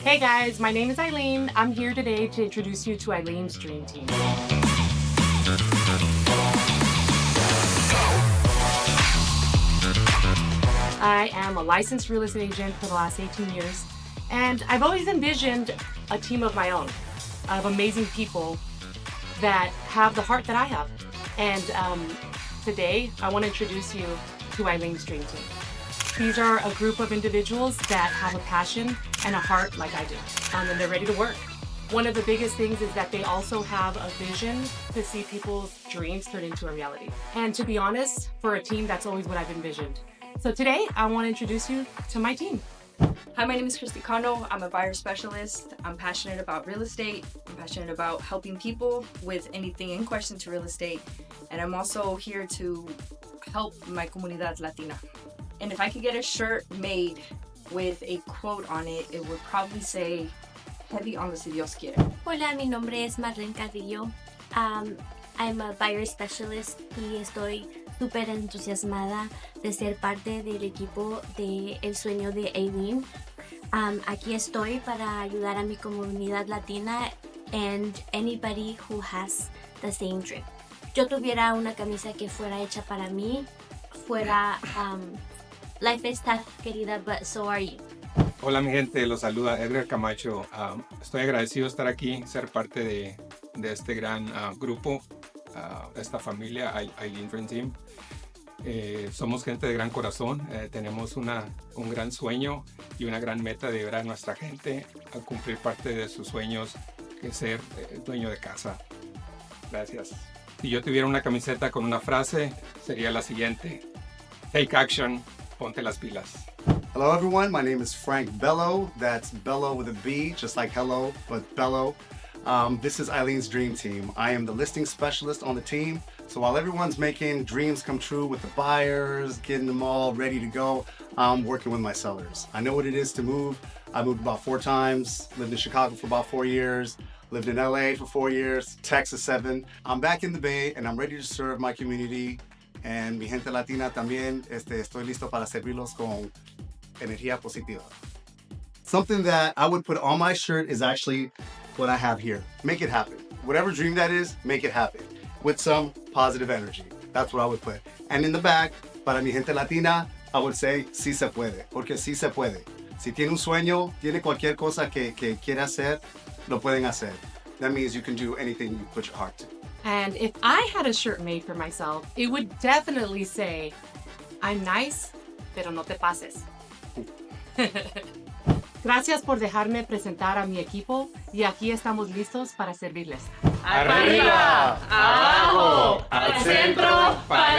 Hey guys, my name is Eileen. I'm here today to introduce you to Eileen's Dream Team. I am a licensed real estate agent for the last 18 years, and I've always envisioned a team of my own, of amazing people that have the heart that I have. And today, I want to introduce you to Eileen's Dream Team. These are a group of individuals that have a passion and a heart like I do, and they're ready to work. One of the biggest things is that they also have a vision to see people's dreams turn into a reality. And to be honest, for a team, that's always what I've envisioned. So today, I want to introduce you to my team. Hi, my name is Christy Cano. I'm a buyer specialist. I'm passionate about real estate. I'm passionate about helping people with anything in question to real estate. And I'm also here to help my comunidad Latina. And if I could get a shirt made with a quote on it, it would probably say, heavy on the si Dios quiere. Hola, mi nombre es Marlene Cadillo. I'm a buyer specialist y estoy súper entusiasmada de ser parte del equipo de El Sueño de Eileen. Aquí estoy para ayudar a mi comunidad latina and anybody who has the same dream. Yo tuviera una camisa que fuera hecha para mí, fuera life is tough, querida, but so are you. Hola mi gente, los saluda Edgar Camacho. Estoy agradecido de estar aquí, ser parte de este gran grupo, de esta familia, Eileen Dream Team. Somos gente de gran corazón, tenemos un gran sueño y una gran meta de ver a nuestra gente a cumplir parte de sus sueños, que es ser dueño de casa. Gracias. Si yo tuviera una camiseta con una frase, sería la siguiente: Take action, ponte las pilas. Hello everyone, my name is Frank Bello. That's Bello with a B, just like hello, but Bello. This is Eileen's Dream Team. I am the listing specialist on the team. So while everyone's making dreams come true with the buyers, getting them all ready to go, I'm working with my sellers. I know what it is to move. I moved about 4 times, lived in Chicago for about 4 years, lived in LA for 4 years, Texas 7. I'm back in the Bay and I'm ready to serve my community and mi gente latina también. Estoy listo para servirlos con energía positiva. Something that I would put on my shirt is actually what I have here. Make it happen. Whatever dream that is, make it happen with some positive energy. That's what I would put. And in the back, para mi gente latina, I would say, sí se puede, porque sí se puede. Si tiene un sueño, tiene cualquier cosa que quiera hacer, lo pueden hacer. That means you can do anything you put your heart to. And if I had a shirt made for myself, it would definitely say, I'm nice, pero no te pases. Gracias por dejarme presentar a mi equipo y aquí estamos listos para servirles. ¡Arriba! ¡Abajo! ¡Al centro! ¡Para